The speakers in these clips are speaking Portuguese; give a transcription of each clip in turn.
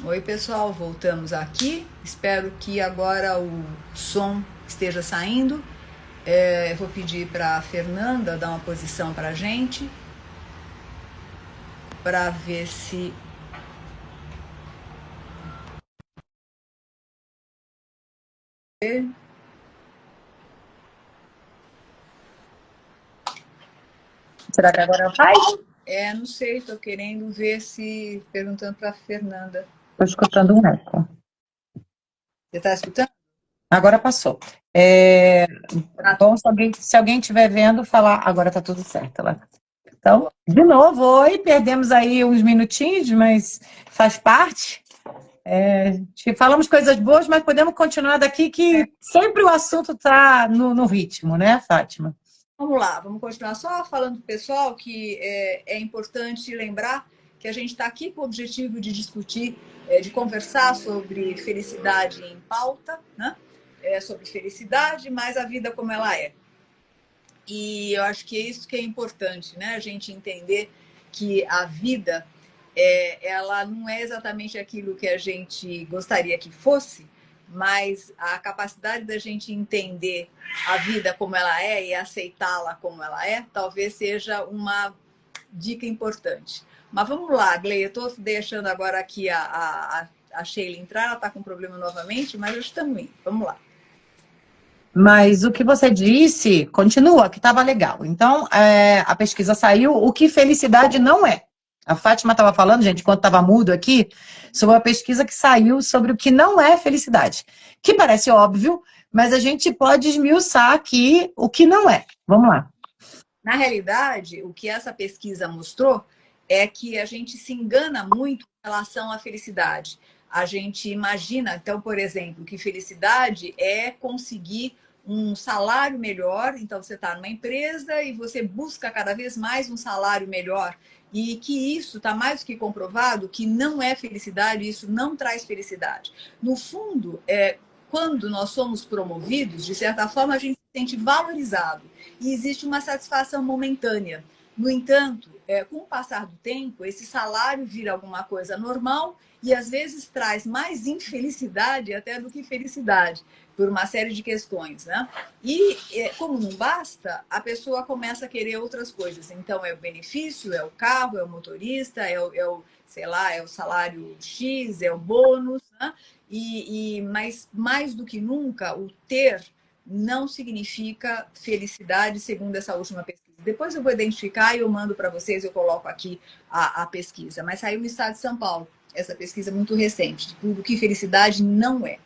Oi, pessoal, voltamos aqui. Espero que agora o som esteja saindo. Eu vou pedir para a Fernanda dar uma posição para a gente, para ver se... Será que agora vai? Não sei, estou querendo ver se... Perguntando para a Fernanda. Estou escutando um eco. Você está escutando? Agora passou. Bom, se alguém estiver vendo, falar, agora está tudo certo lá. Então, de novo, oi, perdemos aí uns minutinhos, mas faz parte. Falamos coisas boas, mas podemos continuar daqui, que sempre o assunto está no ritmo, né, Fátima? Vamos lá, vamos continuar só falando para o pessoal que é importante lembrar que a gente está aqui com o objetivo de discutir, de conversar sobre felicidade em pauta, né? Sobre felicidade, mas a vida como ela é. E eu acho que é isso que é importante, né? A gente entender que a vida, ela não é exatamente aquilo que a gente gostaria que fosse, mas a capacidade da gente entender a vida como ela é e aceitá-la como ela é, talvez seja uma dica importante. Mas vamos lá, Gleia, eu estou deixando agora aqui a Sheila entrar, ela está com problema novamente, mas estamos indo. Vamos lá. Mas o que você disse, continua, que estava legal. Então, a pesquisa saiu, o que felicidade não é. A Fátima estava falando, gente, enquanto estava mudo aqui, sobre uma pesquisa que saiu sobre o que não é felicidade. Que parece óbvio, mas a gente pode esmiuçar aqui o que não é. Vamos lá. Na realidade, o que essa pesquisa mostrou é que a gente se engana muito em relação à felicidade. A gente imagina, então, por exemplo, que felicidade é conseguir um salário melhor. Então, você está numa empresa e você busca cada vez mais um salário melhor. E que isso está mais do que comprovado que não é felicidade, isso não traz felicidade. No fundo, quando nós somos promovidos, de certa forma, a gente se sente valorizado e existe uma satisfação momentânea. No entanto, com o passar do tempo, esse salário vira alguma coisa normal e às vezes traz mais infelicidade até do que felicidade, por uma série de questões, né? E como não basta, a pessoa começa a querer outras coisas. Então é o benefício, é o carro, é o motorista, sei lá, é o salário X, é o bônus, né? Mas mais do que nunca, o ter não significa felicidade, segundo essa última pesquisa. Depois eu vou identificar e eu mando para vocês, eu coloco aqui a pesquisa. Mas saiu no estado de São Paulo, essa pesquisa muito recente, do que felicidade não é.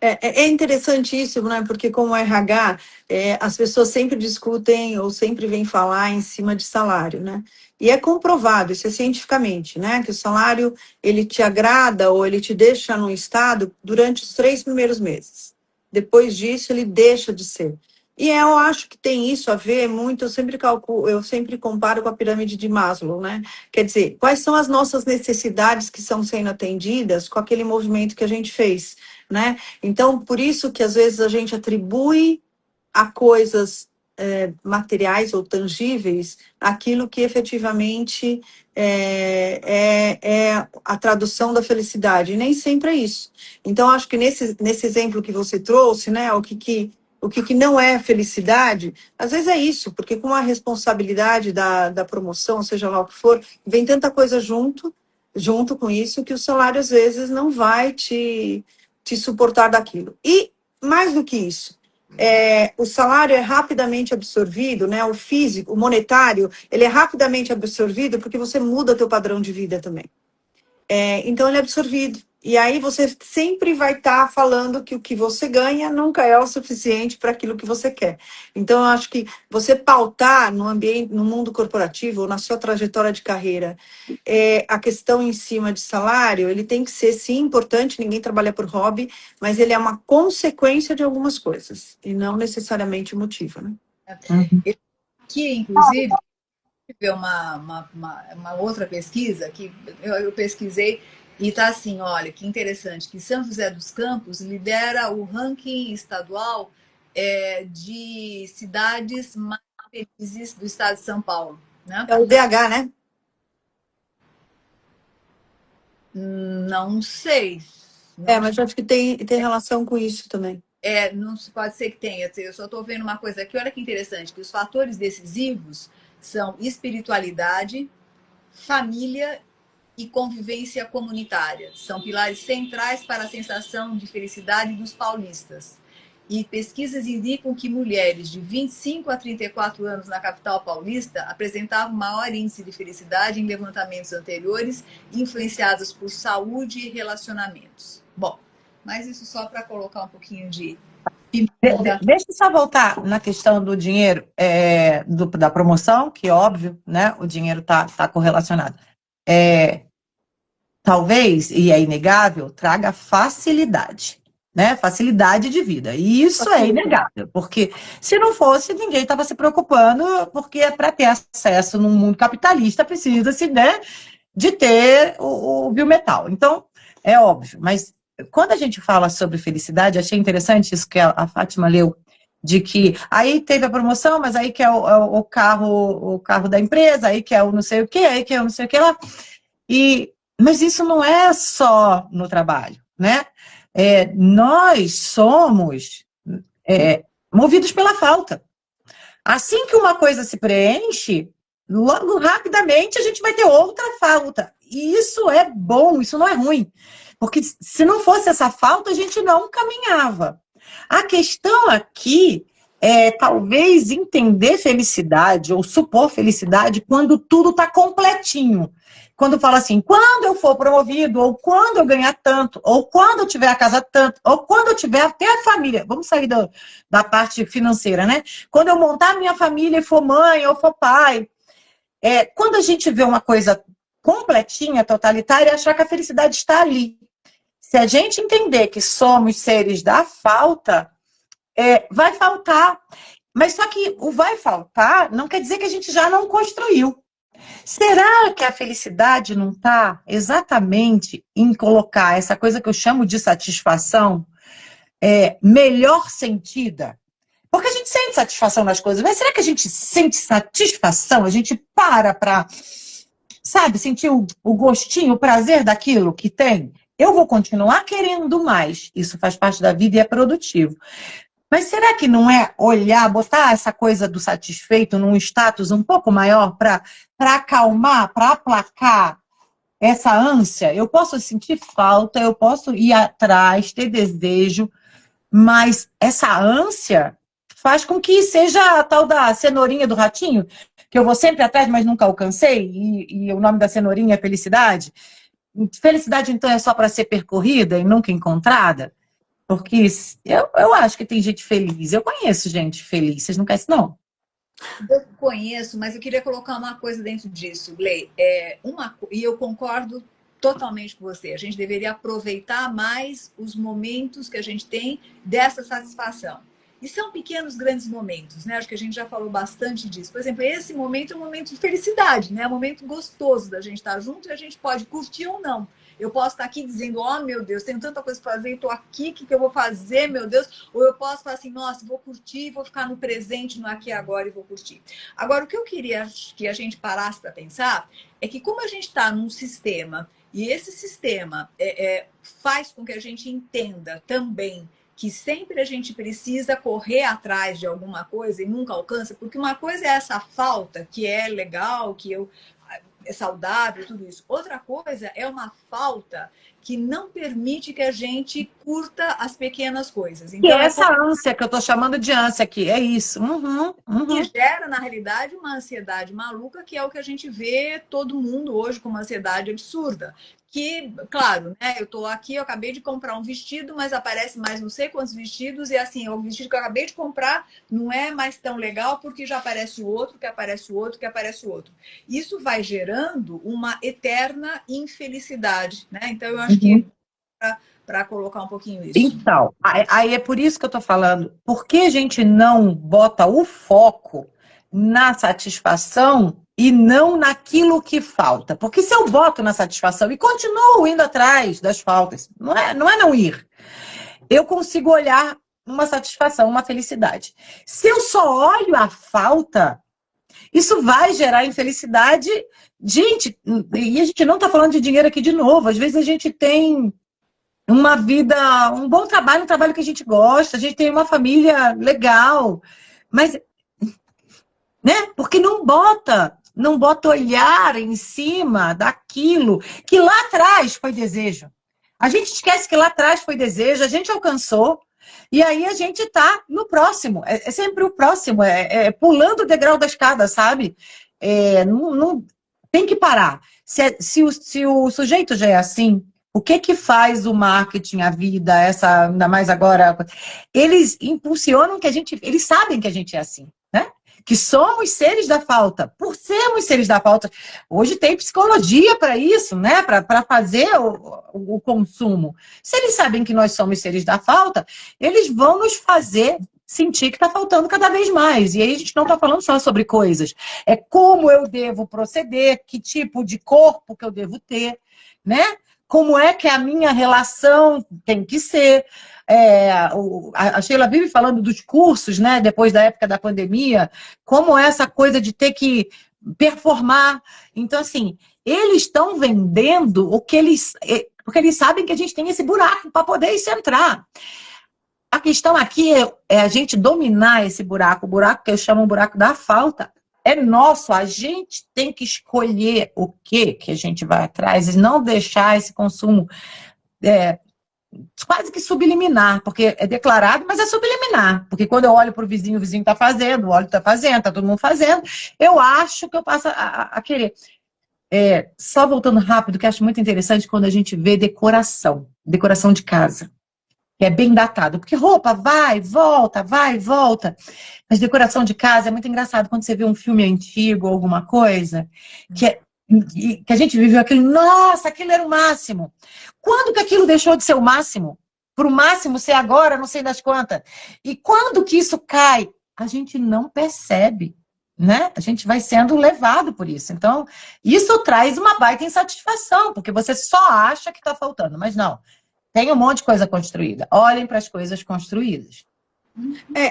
É interessante isso, né? Porque como RH, as pessoas sempre discutem ou sempre vêm falar em cima de salário, né? E é comprovado, isso é cientificamente, né? Que o salário, ele te agrada ou ele te deixa num estado durante os 3 primeiros meses. Depois disso, ele deixa de ser. E eu acho que tem isso a ver muito, eu sempre comparo com a pirâmide de Maslow, né? Quer dizer, quais são as nossas necessidades que estão sendo atendidas com aquele movimento que a gente fez, né? Então, por isso que às vezes a gente atribui a coisas materiais ou tangíveis aquilo que efetivamente é a tradução da felicidade. E nem sempre é isso. Então, acho que nesse exemplo que você trouxe, né, o que não é felicidade, às vezes é isso, porque com a responsabilidade da promoção, seja lá o que for, vem tanta coisa junto com isso, que o salário às vezes não vai te suportar daquilo. E, mais do que isso, o salário é rapidamente absorvido, né? O físico, o monetário, ele é rapidamente absorvido porque você muda teu padrão de vida também. Então, ele é absorvido. E aí você sempre vai estar falando que o que você ganha nunca é o suficiente para aquilo que você quer. Então, eu acho que você pautar no ambiente, no mundo corporativo, ou na sua trajetória de carreira, a questão em cima de salário, ele tem que ser, sim, importante, ninguém trabalha por hobby, mas ele é uma consequência de algumas coisas, e não necessariamente o motivo, né? Aqui, inclusive, tive uma outra pesquisa que eu pesquisei e está assim, olha, que interessante, que São José dos Campos lidera o ranking estadual de cidades mais felizes do estado de São Paulo, né? É o DH, né? Não sei. Mas acho que tem relação com isso também. Não pode ser que tenha. Eu só estou vendo uma coisa aqui, olha que interessante, que os fatores decisivos são espiritualidade, família e convivência comunitária. São pilares centrais para a sensação de felicidade dos paulistas. E pesquisas indicam que mulheres de 25 a 34 anos na capital paulista apresentavam maior índice de felicidade em levantamentos anteriores, influenciados por saúde e relacionamentos. Bom, mas isso só para colocar um pouquinho de... Deixa eu só voltar na questão do dinheiro, da promoção, que óbvio, né? O dinheiro está correlacionado. Talvez, e é inegável, traga facilidade, né? Facilidade de vida. E isso é inegável, porque se não fosse, ninguém estava se preocupando, porque para ter acesso num mundo capitalista precisa-se, né, de ter o biometal. Então, é óbvio, mas quando a gente fala sobre felicidade, achei interessante isso que a Fátima leu, de que aí teve a promoção, mas aí que é o carro da empresa, aí que é o não sei o que, aí que é o não sei o que lá. Mas isso não é só no trabalho, né? Nós somos movidos pela falta. Assim que uma coisa se preenche, logo rapidamente a gente vai ter outra falta. E isso é bom, isso não é ruim. Porque se não fosse essa falta, a gente não caminhava. A questão aqui é talvez entender felicidade ou supor felicidade quando tudo está completinho. Quando fala assim, quando eu for promovido, ou quando eu ganhar tanto, ou quando eu tiver a casa tanto, ou quando eu tiver até a família. Vamos sair da parte financeira, né? Quando eu montar a minha família e for mãe ou for pai. Quando a gente vê uma coisa completinha, totalitária, achar que a felicidade está ali. Se a gente entender que somos seres da falta, vai faltar. Mas só que o vai faltar não quer dizer que a gente já não construiu. Será que a felicidade não está exatamente em colocar essa coisa que eu chamo de satisfação melhor sentida? Porque a gente sente satisfação nas coisas, mas será que a gente sente satisfação? A gente para, sabe, sentir o gostinho, o prazer daquilo que tem? Eu vou continuar querendo mais. Isso faz parte da vida e é produtivo. Mas será que não é olhar, botar essa coisa do satisfeito num status um pouco maior para acalmar, para aplacar essa ânsia? Eu posso sentir falta, eu posso ir atrás, ter desejo, mas essa ânsia faz com que seja a tal da cenourinha do ratinho, que eu vou sempre atrás, mas nunca alcancei, e o nome da cenourinha é felicidade. Felicidade, então, é só para ser percorrida e nunca encontrada? Porque eu acho que tem gente feliz. Eu conheço gente feliz. Vocês não conhecem, não? Eu conheço, mas eu queria colocar uma coisa dentro disso, Glei. E eu concordo totalmente com você. A gente deveria aproveitar mais os momentos que a gente tem dessa satisfação. E são pequenos, grandes momentos, né? Acho que a gente já falou bastante disso. Por exemplo, esse momento é um momento de felicidade, né? É um momento gostoso da gente estar junto e a gente pode curtir ou não. Eu posso estar aqui dizendo, meu Deus, tenho tanta coisa para fazer, estou aqui, o que eu vou fazer, meu Deus? Ou eu posso falar assim, nossa, vou curtir, vou ficar no presente, no aqui e agora e vou curtir. Agora, o que eu queria que a gente parasse para pensar é que como a gente está num sistema, e esse sistema faz com que a gente entenda também que sempre a gente precisa correr atrás de alguma coisa e nunca alcança, porque uma coisa é essa falta, que é legal, que é saudável, tudo isso. Outra coisa é uma falta que não permite que a gente curta as pequenas coisas. Então, essa ânsia que eu estou chamando de ânsia aqui, é isso. Que gera, na realidade, uma ansiedade maluca, que é o que a gente vê todo mundo hoje com uma ansiedade absurda. Que, claro, né, eu tô aqui, eu acabei de comprar um vestido, mas aparece mais não sei quantos vestidos, e assim, o vestido que eu acabei de comprar não é mais tão legal, porque já aparece o outro, que aparece o outro, que aparece o outro. Isso vai gerando uma eterna infelicidade, né? Então, eu acho que para colocar um pouquinho isso. Então, aí é por isso que eu tô falando, por que a gente não bota o foco na satisfação e não naquilo que falta? Porque se eu boto na satisfação e continuo indo atrás das faltas, não é não ir, eu consigo olhar uma satisfação, uma felicidade. Se eu só olho a falta, Isso vai gerar infelicidade. Gente, e a gente não está falando de dinheiro aqui de novo. Às vezes a gente tem uma vida, um bom trabalho, um trabalho que a gente gosta, a gente tem uma família legal, mas, né? Porque não bota olhar em cima daquilo que lá atrás foi desejo. A gente esquece que lá atrás foi desejo, a gente alcançou, e aí a gente tá no próximo. É sempre o próximo, pulando o degrau da escada, sabe? Não tem que parar. Se o sujeito já é assim, o que faz o marketing, a vida, ainda mais agora? Eles impulsionam que eles sabem que a gente é assim, né? Que somos seres da falta. Por sermos seres da falta, hoje tem psicologia para isso, né? Para fazer o consumo. Se eles sabem que nós somos seres da falta, eles vão nos fazer sentir que está faltando cada vez mais. E aí a gente não está falando só sobre coisas. É como eu devo proceder, que tipo de corpo que eu devo ter, né? Como é que a minha relação tem que ser. A Sheila vive falando dos cursos, né, depois da época da pandemia, como é essa coisa de ter que performar. Então, assim, eles estão vendendo porque eles sabem que a gente tem esse buraco para poder se entrar. A questão aqui é a gente dominar esse buraco, o buraco que eu chamo de buraco da falta. É nosso, a gente tem que escolher o que a gente vai atrás e não deixar esse consumo quase que subliminar, porque é declarado, mas é subliminar. Porque quando eu olho para o vizinho está fazendo, o óleo está fazendo, está todo mundo fazendo, eu acho que eu passo a querer. Só voltando rápido, que eu acho muito interessante quando a gente vê decoração de casa. Que é bem datado, porque roupa vai, volta. Mas decoração de casa é muito engraçado quando você vê um filme antigo ou alguma coisa, que a gente viveu aquilo, nossa, aquilo era o máximo. Quando que aquilo deixou de ser o máximo? Para o máximo ser agora, não sei das quantas. E quando que isso cai? A gente não percebe, né? A gente vai sendo levado por isso. Então, isso traz uma baita insatisfação, porque você só acha que está faltando, mas não. Tem um monte de coisa construída. Olhem para as coisas construídas.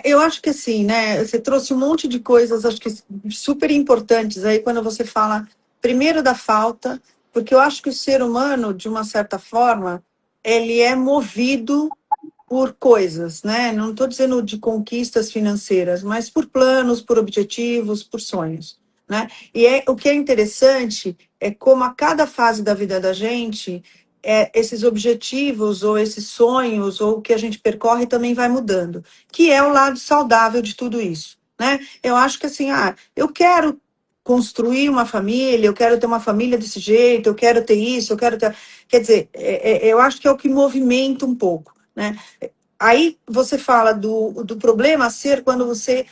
Eu acho que assim, né? Você trouxe um monte de coisas, acho que super importantes aí quando você fala primeiro da falta, porque eu acho que o ser humano, de uma certa forma, ele é movido por coisas, né? Não estou dizendo de conquistas financeiras, mas por planos, por objetivos, por sonhos, né? E o que é interessante é como a cada fase da vida da gente esses objetivos ou esses sonhos ou o que a gente percorre também vai mudando, que é o lado saudável de tudo isso, né? Eu acho que assim, eu quero construir uma família, eu quero ter uma família desse jeito, eu quero ter isso, eu quero ter... Quer dizer, eu acho que é o que movimenta um pouco, né? Aí você fala do problema ser quando você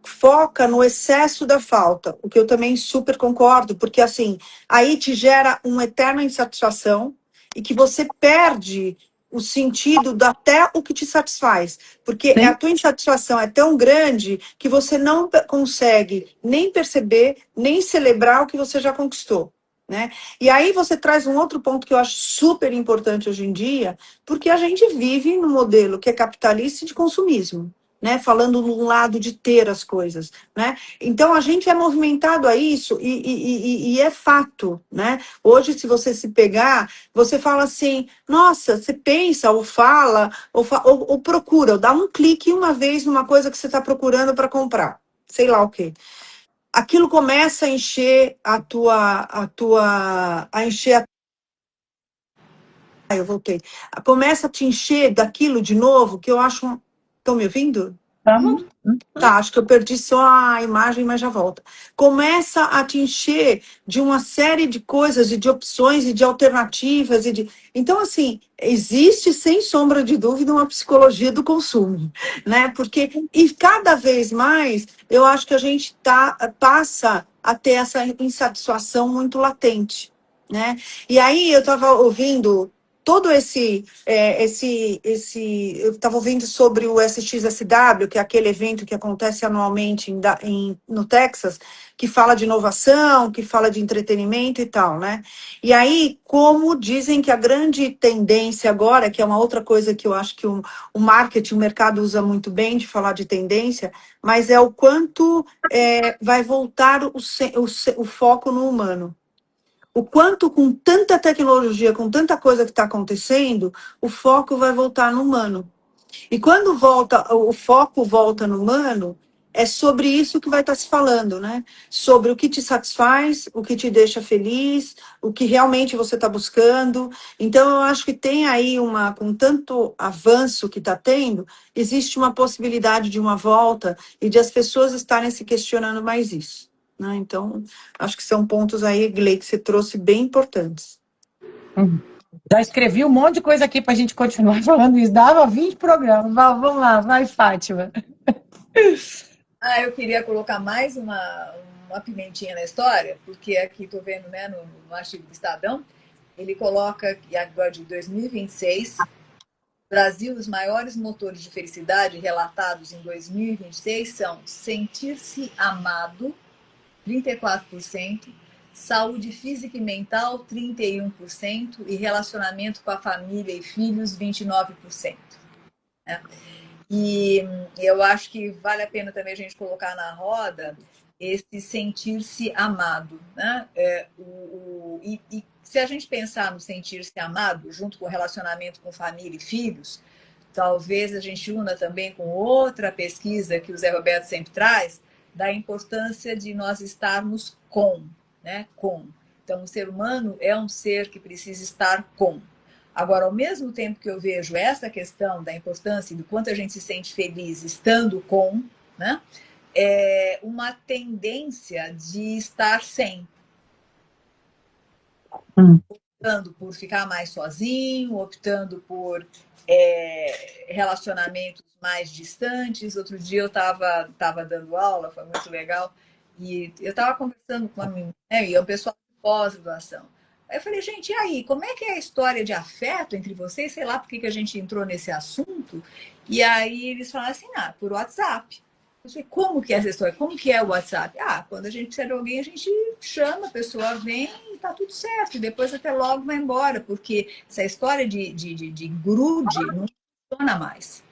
foca no excesso da falta, o que eu também super concordo, porque assim, aí te gera uma eterna insatisfação e que você perde o sentido até o que te satisfaz, porque a tua insatisfação é tão grande que você não consegue nem perceber, nem celebrar o que você já conquistou, né? E aí você traz um outro ponto que eu acho super importante hoje em dia, porque a gente vive num modelo que é capitalista e de consumismo, né? Falando num lado de ter as coisas, né? Então a gente é movimentado a isso e é fato, né? Hoje, se você se pegar, você fala assim, nossa, você pensa ou fala ou procura, ou dá um clique uma vez numa coisa que você está procurando para comprar, sei lá o quê. Aquilo começa a encher eu voltei. Começa a te encher daquilo de novo, que eu acho... Estão me ouvindo? Tá, acho que eu perdi só a imagem, mas já volta. Começa a te encher de uma série de coisas, e de opções, e de alternativas. Então, assim, existe, sem sombra de dúvida, uma psicologia do consumo, né? Porque, e cada vez mais, eu acho que a gente passa a ter essa insatisfação muito latente, né? E aí, eu estava ouvindo todo eu estava ouvindo sobre o SXSW, que é aquele evento que acontece anualmente no Texas, que fala de inovação, que fala de entretenimento e tal, né? E aí, como dizem que a grande tendência agora, que é uma outra coisa que eu acho que o marketing, o mercado usa muito bem de falar de tendência, mas é o quanto vai voltar o foco no humano. O quanto, com tanta tecnologia, com tanta coisa que está acontecendo, o foco vai voltar no humano. E quando o foco volta no humano, é sobre isso que vai estar se falando, né? Sobre o que te satisfaz, o que te deixa feliz, o que realmente você está buscando. Então, eu acho que tem aí com tanto avanço que está tendo, existe uma possibilidade de uma volta e de as pessoas estarem se questionando mais isso, né? Então, acho que são pontos aí, Glei, que você trouxe bem importantes. Já escrevi um monte de coisa aqui para a gente continuar falando isso. Dava 20 programas. Vamos lá, vai, Fátima. Eu queria colocar mais uma pimentinha na história, porque aqui estou vendo, né, no artigo do Estadão, ele coloca que agora de 2026, Brasil, os maiores motores de felicidade relatados em 2026 são sentir-se amado, 34%, saúde física e mental, 31%, e relacionamento com a família e filhos, 29%. Né? E eu acho que vale a pena também a gente colocar na roda esse sentir-se amado. Né? E se a gente pensar no sentir-se amado, junto com o relacionamento com família e filhos, talvez a gente una também com outra pesquisa que o Zé Roberto sempre traz, da importância de nós estarmos né? Então, o ser humano é um ser que precisa estar com. Agora, ao mesmo tempo que eu vejo essa questão da importância e do quanto a gente se sente feliz estando com, né? É uma tendência de estar sem. Optando por ficar mais sozinho, optando por relacionamentos mais distantes. Outro dia eu estava dando aula, foi muito legal, e eu estava conversando com a minha, né, e o pessoal de pós-graduação. Aí eu falei, gente, e aí, como é que é a história de afeto entre vocês? Sei lá por que a gente entrou nesse assunto. E aí eles falaram assim, por WhatsApp. Eu falei, como que é essa história? Como que é o WhatsApp? Quando a gente precisa de alguém, a gente chama, a pessoa vem e tá tudo certo. E depois até logo vai embora, porque essa história de grude não funciona mais.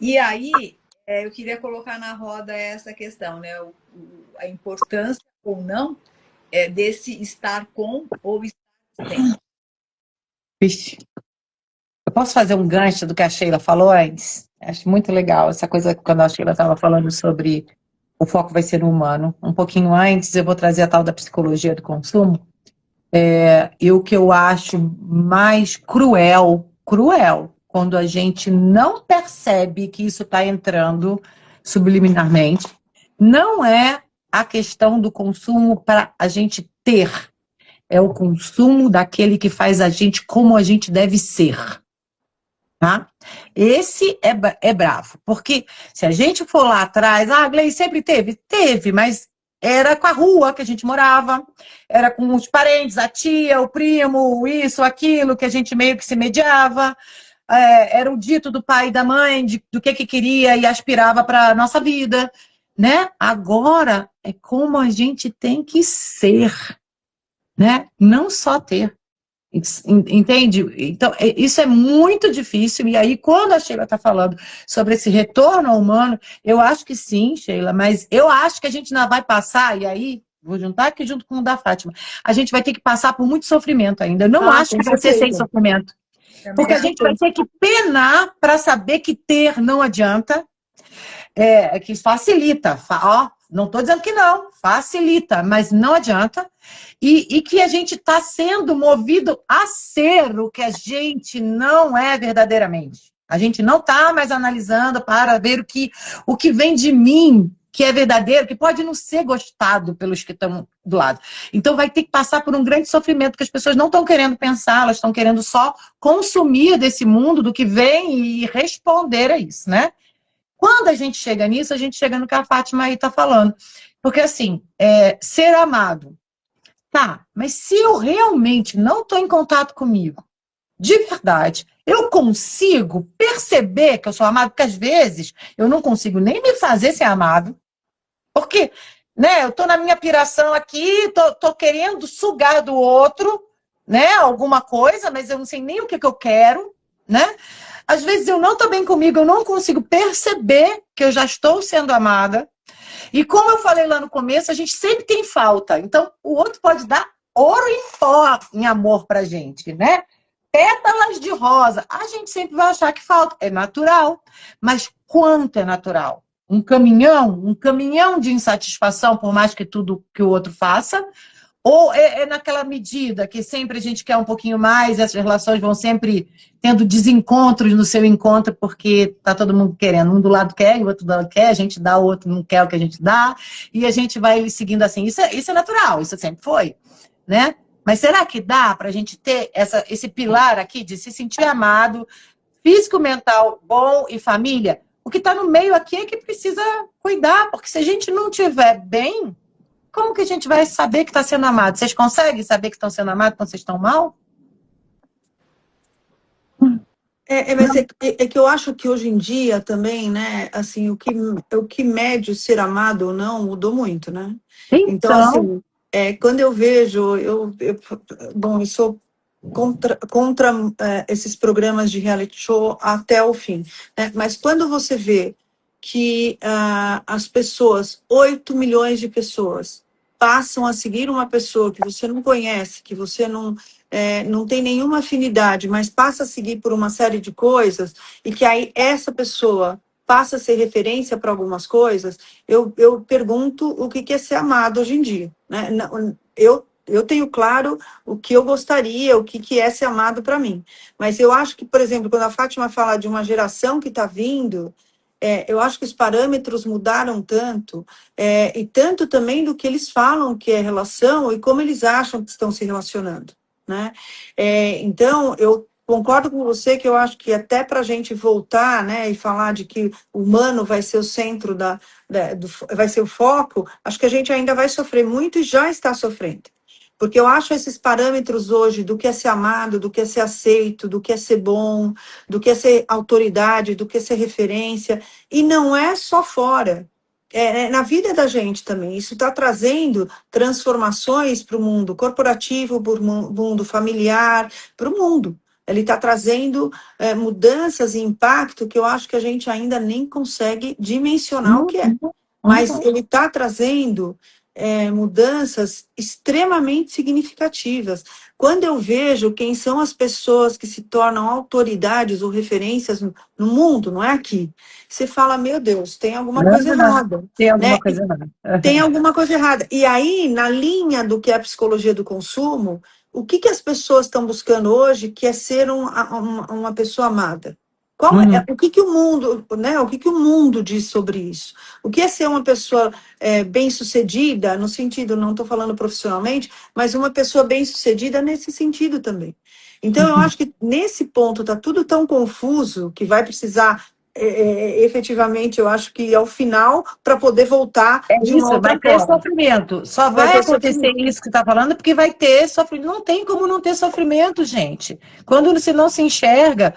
E aí, eu queria colocar na roda essa questão, né? A importância ou não desse estar com ou estar sem. Vixe. Eu posso fazer um gancho do que a Sheila falou antes? Acho muito legal essa coisa quando a Sheila estava falando sobre o foco vai ser no humano. Um pouquinho antes, eu vou trazer a tal da psicologia do consumo. E o que eu acho mais cruel, quando a gente não percebe que isso está entrando subliminarmente, não é a questão do consumo para a gente ter, é o consumo daquele que faz a gente como a gente deve ser. Tá? Esse é bravo, porque se a gente for lá atrás, Glei sempre teve, mas era com a rua que a gente morava, era com os parentes, a tia, o primo, isso, aquilo, que a gente meio que se mediava, era o dito do pai e da mãe do que queria e aspirava para a nossa vida, né? Agora é como a gente tem que ser, né? Não só ter. Entende? Então, isso é muito difícil. E aí, quando a Sheila está falando sobre esse retorno ao humano, eu acho que sim, Sheila, mas eu acho que a gente ainda vai passar, e aí, vou juntar aqui junto com o da Fátima, a gente vai ter que passar por muito sofrimento ainda. Eu não acho que vai ser sem sofrimento. Porque a gente vai ter que penar para saber que ter não adianta, que facilita. Não estou dizendo que não, facilita, mas não adianta. E que a gente está sendo movido a ser o que a gente não é verdadeiramente. A gente não está mais analisando para ver o que vem de mim, que é verdadeiro, que pode não ser gostado pelos que estão do lado. Então vai ter que passar por um grande sofrimento, que as pessoas não estão querendo pensar, elas estão querendo só consumir desse mundo, do que vem e responder a isso, né? Quando a gente chega nisso, a gente chega no que a Fátima aí está falando. Porque assim, ser amado. Tá, mas se eu realmente não estou em contato comigo, de verdade, eu consigo perceber que eu sou amado, porque às vezes eu não consigo nem me fazer ser amado, porque, né, eu tô na minha piração aqui, tô querendo sugar do outro, né, alguma coisa, mas eu não sei nem o que eu quero, né? Às vezes eu não tô bem comigo, eu não consigo perceber que eu já estou sendo amada. E como eu falei lá no começo, a gente sempre tem falta. Então, o outro pode dar ouro em pó em amor pra gente, né? Pétalas de rosa. A gente sempre vai achar que falta. É natural. Mas quanto é natural? Um caminhão de insatisfação, por mais que tudo que o outro faça, ou é naquela medida que sempre a gente quer um pouquinho mais, essas relações vão sempre tendo desencontros no seu encontro, porque tá todo mundo querendo. Um do lado quer, e o outro do lado quer, a gente dá, o outro não quer o que a gente dá, e a gente vai seguindo assim. Isso é natural, isso sempre foi, né? Mas será que dá para a gente ter esse pilar aqui de se sentir amado, físico, mental, bom e família? O que está no meio aqui é que precisa cuidar, porque se a gente não estiver bem, como que a gente vai saber que está sendo amado? Vocês conseguem saber que estão sendo amados quando vocês estão mal? Mas é que eu acho que hoje em dia também, né, assim, o que mede o ser amado ou não mudou muito, né? Então, Então, assim, quando eu vejo, bom, eu sou contra esses programas de reality show até o fim, né? Mas quando você vê que as pessoas, 8 milhões de pessoas, passam a seguir uma pessoa que você não conhece, que você não tem nenhuma afinidade, mas passa a seguir por uma série de coisas, e que aí essa pessoa passa a ser referência para algumas coisas, eu pergunto o que é ser amado hoje em dia, né? Eu tenho claro o que eu gostaria, o que é ser amado para mim. Mas eu acho que, por exemplo, quando a Fátima fala de uma geração que está vindo, eu acho que os parâmetros mudaram tanto, e tanto também do que eles falam que é relação e como eles acham que estão se relacionando, né? Então, eu concordo com você que eu acho que até para a gente voltar, né, e falar de que o humano vai ser o centro vai ser o foco, acho que a gente ainda vai sofrer muito e já está sofrendo. Porque eu acho esses parâmetros hoje do que é ser amado, do que é ser aceito, do que é ser bom, do que é ser autoridade, do que é ser referência, e não é só fora. Na vida da gente também. Isso está trazendo transformações para o mundo corporativo, para o mundo familiar, para o mundo. Ele está trazendo mudanças e impacto que eu acho que a gente ainda nem consegue dimensionar o que é. Mas ele está trazendo mudanças extremamente significativas. Quando eu vejo quem são as pessoas que se tornam autoridades ou referências no mundo, não é aqui, você fala, meu Deus, tem alguma coisa errada. Tem alguma coisa errada. Tem alguma coisa errada. E aí, na linha do que é a psicologia do consumo, o que as pessoas estão buscando hoje, que é ser uma pessoa amada? O que o mundo, né? O que o mundo diz sobre isso? O que é ser uma pessoa bem-sucedida, no sentido, não estou falando profissionalmente, mas uma pessoa bem-sucedida nesse sentido também. Então, eu acho que nesse ponto está tudo tão confuso que vai precisar, efetivamente, eu acho que ao final, para poder voltar de uma outra vai ter forma. sofrimento. Só vai acontecer isso que você está falando porque vai ter sofrimento. Não tem como não ter sofrimento, gente. Quando você não se enxerga...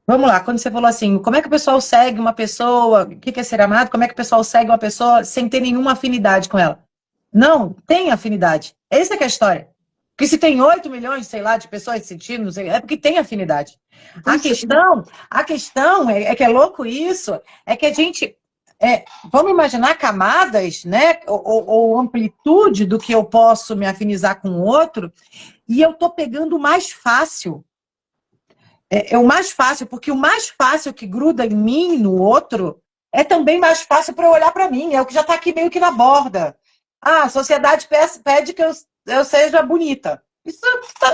Vamos lá, quando você falou assim, como é que o pessoal segue uma pessoa, o que é ser amado, como é que o pessoal segue uma pessoa sem ter nenhuma afinidade com ela? Não, tem afinidade. Essa é que é a história. Porque se tem 8 milhões, sei lá, de pessoas sentindo, não sei, é porque tem afinidade. A questão é que é louco isso, é que a gente, vamos imaginar camadas, né, ou amplitude do que eu posso me afinizar com o outro, e eu tô pegando o mais fácil. É o mais fácil, porque o mais fácil que gruda em mim, no outro, é também mais fácil para eu olhar para mim. É o que já está aqui meio que na borda. A sociedade pede que eu seja bonita. Isso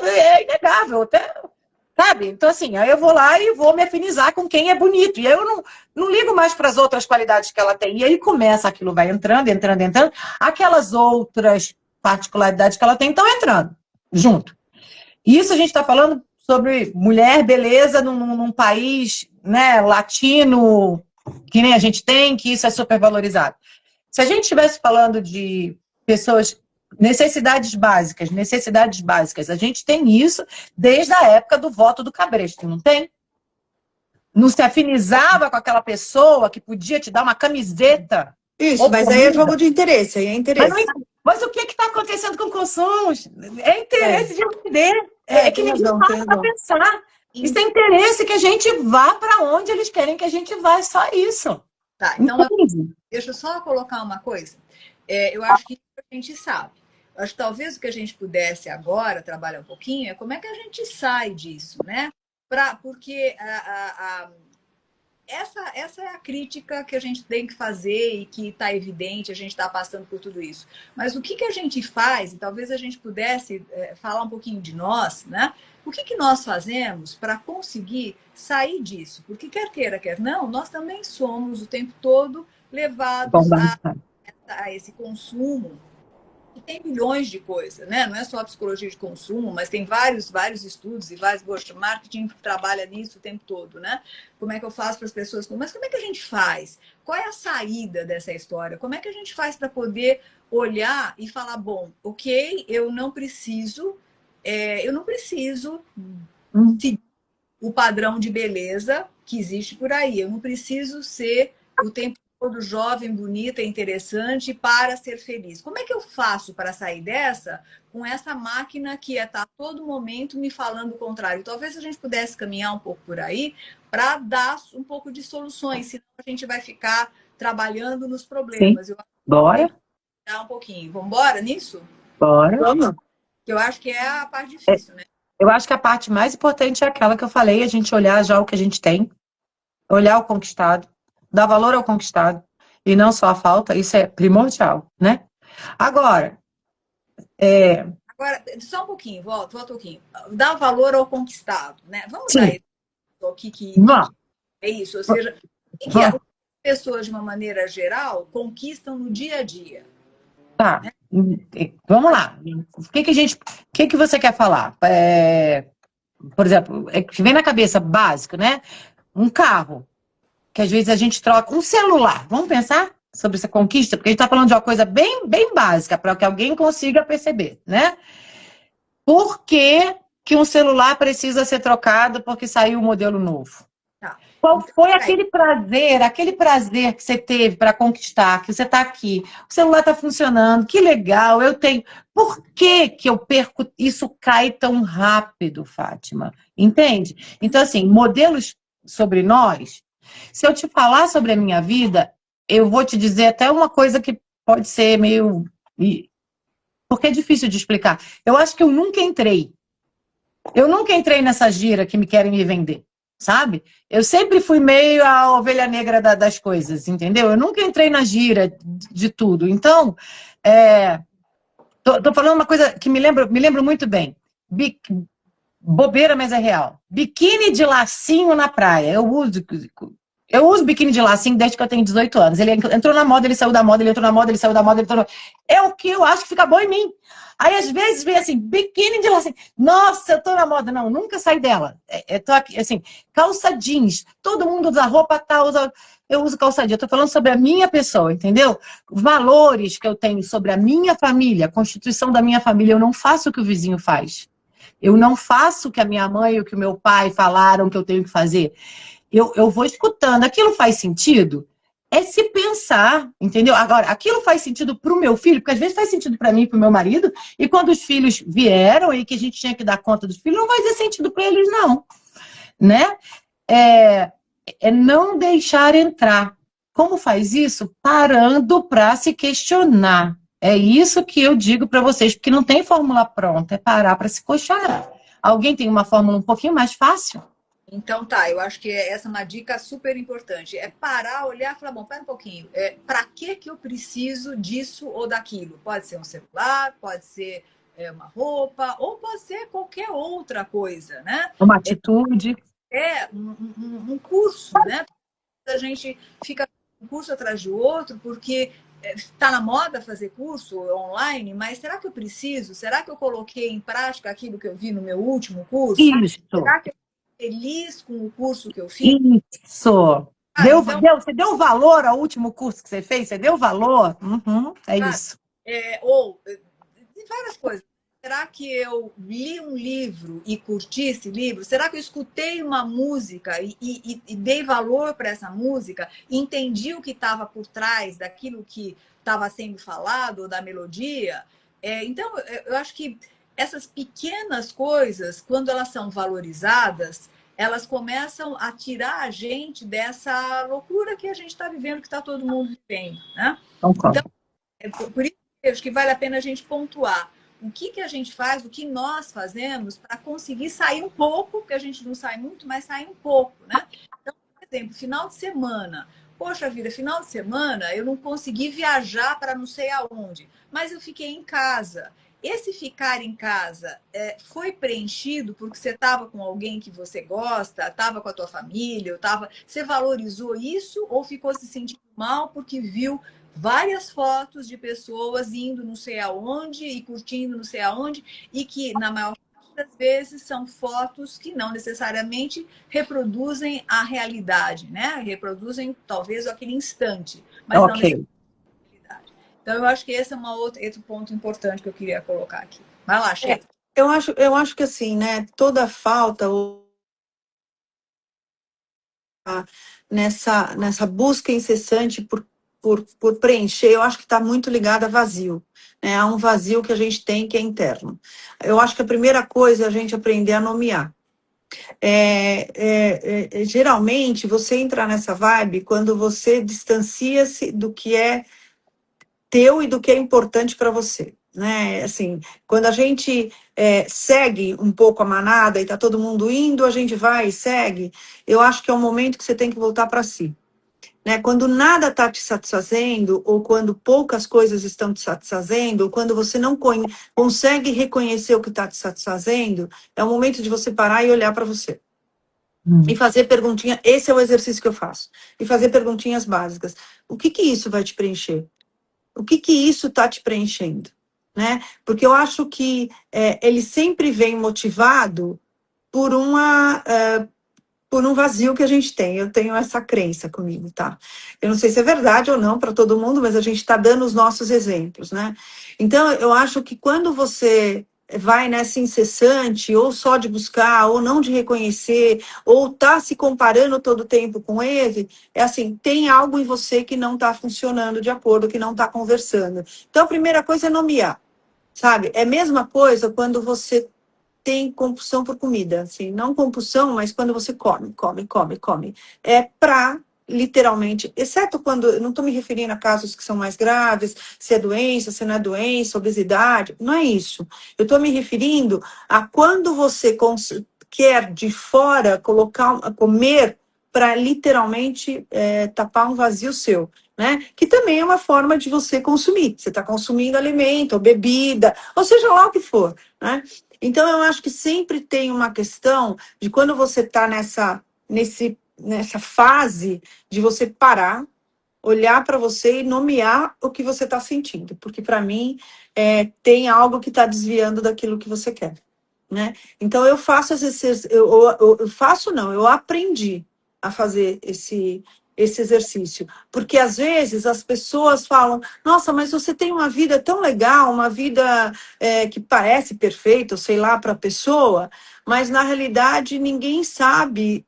é inegável, até, sabe? Então, assim, aí eu vou lá e vou me afinizar com quem é bonito. E aí eu não ligo mais para as outras qualidades que ela tem. E aí começa, aquilo vai entrando. Aquelas outras particularidades que ela tem estão entrando junto. E isso a gente está falando sobre mulher, beleza, num país, né, latino, que nem a gente tem, que isso é super valorizado. Se a gente estivesse falando de pessoas necessidades básicas, necessidades básicas. A gente tem isso desde a época do voto do Cabresto, não tem? Não se afinizava com aquela pessoa que podia te dar uma camiseta. Isso, mas aí é jogo de interesse, aí é interesse. Mas o que está acontecendo com o consumo? É interesse de vender. É que ninguém para para pensar. Isso é interesse que a gente vá para onde eles querem que a gente vá, é só isso. Tá, então deixa eu só colocar uma coisa. Eu acho que a gente sabe. Eu acho que talvez o que a gente pudesse agora trabalhar um pouquinho é como é que a gente sai disso, né? Porque essa é a crítica que a gente tem que fazer e que está evidente, a gente está passando por tudo isso. Mas o que a gente faz, e talvez a gente pudesse falar um pouquinho de nós, né? O que nós fazemos para conseguir sair disso? Porque quer queira, quer não, nós também somos o tempo todo levados a esse consumo. E tem milhões de coisas, né? Não é só a psicologia de consumo, mas tem vários estudos e vários marketing que trabalha nisso o tempo todo, né? Como é que eu faço para as pessoas? Mas como é que a gente faz? Qual é a saída dessa história? Como é que a gente faz para poder olhar e falar, bom, ok, eu não preciso seguir o padrão de beleza que existe por aí. Eu não preciso ser o tempo todo jovem, bonita, interessante para ser feliz. Como é que eu faço para sair dessa com essa máquina que está a todo momento me falando o contrário? Talvez a gente pudesse caminhar um pouco por aí para dar um pouco de soluções, senão a gente vai ficar trabalhando nos problemas. Sim. Bora? Um pouquinho. Vamos embora nisso? Bora. Vamos. Eu acho que é a parte difícil, né? Eu acho que a parte mais importante é aquela que eu falei, a gente olhar já o que a gente tem, olhar o conquistado, dar valor ao conquistado, e não só a falta, isso é primordial, né? Agora, só um pouquinho, volta um pouquinho. Dar valor ao conquistado, né? Vamos sim. dar isso aqui que é isso, ou seja, que as pessoas, de uma maneira geral, conquistam no dia a dia. Tá, vamos lá. O que você quer falar? Por exemplo, que vem na cabeça básico, né? Um carro, que às vezes a gente troca. Um celular, vamos pensar sobre essa conquista? Porque a gente está falando de uma coisa bem, bem básica, para que alguém consiga perceber, né? Por que um celular precisa ser trocado porque saiu um modelo novo? Tá. Qual foi aquele prazer que você teve para conquistar, que você está aqui, o celular está funcionando, que legal, eu tenho. Por que eu perco, isso cai tão rápido, Fátima? Entende? Então, assim, modelos sobre nós, se eu te falar sobre a minha vida, eu vou te dizer até uma coisa que pode ser meio... Porque é difícil de explicar. Eu acho que eu nunca entrei nessa gira que me querem me vender. Sabe? Eu sempre fui meio a ovelha negra das coisas, entendeu? Eu nunca entrei na gira de tudo. Então, tô falando uma coisa que me lembro muito bem. Bobeira, mas é real. Biquíni de lacinho na praia. Eu uso biquíni de lacinho desde que eu tenho 18 anos. Ele entrou na moda, ele saiu da moda, ele entrou na moda, ele saiu da moda, ele entrou na... É o que eu acho que fica bom em mim. Aí, às vezes, vem assim, biquíni de lacinho. Nossa, eu tô na moda. Não, nunca saí dela. Tô aqui, assim, calça jeans. Todo mundo usa roupa tal, eu uso calça jeans. Eu tô falando sobre a minha pessoa, entendeu? Valores que eu tenho sobre a minha família, a constituição da minha família. Eu não faço o que o vizinho faz. Eu não faço o que a minha mãe e o que o meu pai falaram que eu tenho que fazer. Eu vou escutando. Aquilo faz sentido? É se pensar, entendeu? Agora, aquilo faz sentido para o meu filho, porque às vezes faz sentido para mim e para o meu marido, e quando os filhos vieram e que a gente tinha que dar conta dos filhos, não vai fazer sentido para eles, não. Né? É não deixar entrar. Como faz isso? Parando para se questionar. É isso que eu digo para vocês, porque não tem fórmula pronta, é parar para se questionar. Alguém tem uma fórmula um pouquinho mais fácil? Então tá, eu acho que essa é uma dica super importante. É parar, olhar e falar, bom, pera um pouquinho, para que eu preciso disso ou daquilo? Pode ser um celular, pode ser uma roupa, ou pode ser qualquer outra coisa, né? Uma atitude. Um curso, né? A gente fica um curso atrás do outro, porque está na moda fazer curso online, mas será que eu preciso? Será que eu coloquei em prática aquilo que eu vi no meu último curso? Isso. Será que feliz com o curso que eu fiz? Isso. Você deu valor ao último curso que você fez? Você deu valor? Uhum, isso. várias coisas. Será que eu li um livro e curti esse livro? Será que eu escutei uma música e dei valor para essa música? Entendi o que estava por trás daquilo que estava sendo falado, ou da melodia? Então, eu acho que essas pequenas coisas, quando elas são valorizadas, elas começam a tirar a gente dessa loucura que a gente está vivendo, que está todo mundo vivendo, né? Então, por isso eu acho que vale a pena a gente pontuar o que a gente faz, o que nós fazemos para conseguir sair um pouco, porque a gente não sai muito, mas sair um pouco, né? Então, por exemplo, final de semana. Poxa vida, final de semana eu não consegui viajar para não sei aonde, mas eu fiquei em casa. Esse ficar em casa foi preenchido porque você estava com alguém que você gosta, estava com a tua família, você valorizou isso ou ficou se sentindo mal porque viu várias fotos de pessoas indo não sei aonde e curtindo não sei aonde e que, na maior parte das vezes, são fotos que não necessariamente reproduzem a realidade, né? Reproduzem, talvez, aquele instante, mas não necessariamente. Então, eu acho que esse é outro ponto importante que eu queria colocar aqui. Vai lá, Sheila. Eu acho que assim, né, toda falta nessa busca incessante por preencher, eu acho que está muito ligada a vazio. Né? Há um vazio que a gente tem que é interno. Eu acho que a primeira coisa é a gente aprender a nomear. Geralmente, você entra nessa vibe quando você distancia-se do que é teu e do que é importante para você. Né? Assim, quando a gente segue um pouco a manada e está todo mundo indo, a gente vai e segue, eu acho que é um momento que você tem que voltar para si. Né? Quando nada está te satisfazendo, ou quando poucas coisas estão te satisfazendo, ou quando você não consegue reconhecer o que está te satisfazendo, é o momento de você parar e olhar para você. E fazer perguntinha, esse é o exercício que eu faço. E fazer perguntinhas básicas. O que isso vai te preencher? O que isso está te preenchendo? Né? Porque eu acho que ele sempre vem motivado por um vazio que a gente tem. Eu tenho essa crença comigo, tá? Eu não sei se é verdade ou não para todo mundo, mas a gente está dando os nossos exemplos, né? Então, eu acho que quando você vai nessa incessante, ou só de buscar, ou não de reconhecer, ou tá se comparando todo o tempo com ele, é assim, tem algo em você que não está funcionando de acordo, que não está conversando. Então, a primeira coisa é nomear, sabe? É a mesma coisa quando você tem compulsão por comida, assim, não compulsão, mas quando você come. É pra, literalmente, exceto quando, eu não estou me referindo a casos que são mais graves, se é doença, se não é doença, obesidade, não é isso. Eu estou me referindo a quando você quer de fora comer para literalmente tapar um vazio seu. Né? Que também é uma forma de você consumir. Você está consumindo alimento, ou bebida, ou seja lá o que for. Né? Então, eu acho que sempre tem uma questão de quando você está nessa fase de você parar, olhar para você e nomear o que você está sentindo. Porque, para mim, tem algo que está desviando daquilo que você quer. Né? Então, eu faço eu aprendi a fazer esse exercício. Porque, às vezes, as pessoas falam, nossa, mas você tem uma vida tão legal, uma vida que parece perfeita, sei lá, para a pessoa, mas, na realidade, ninguém sabe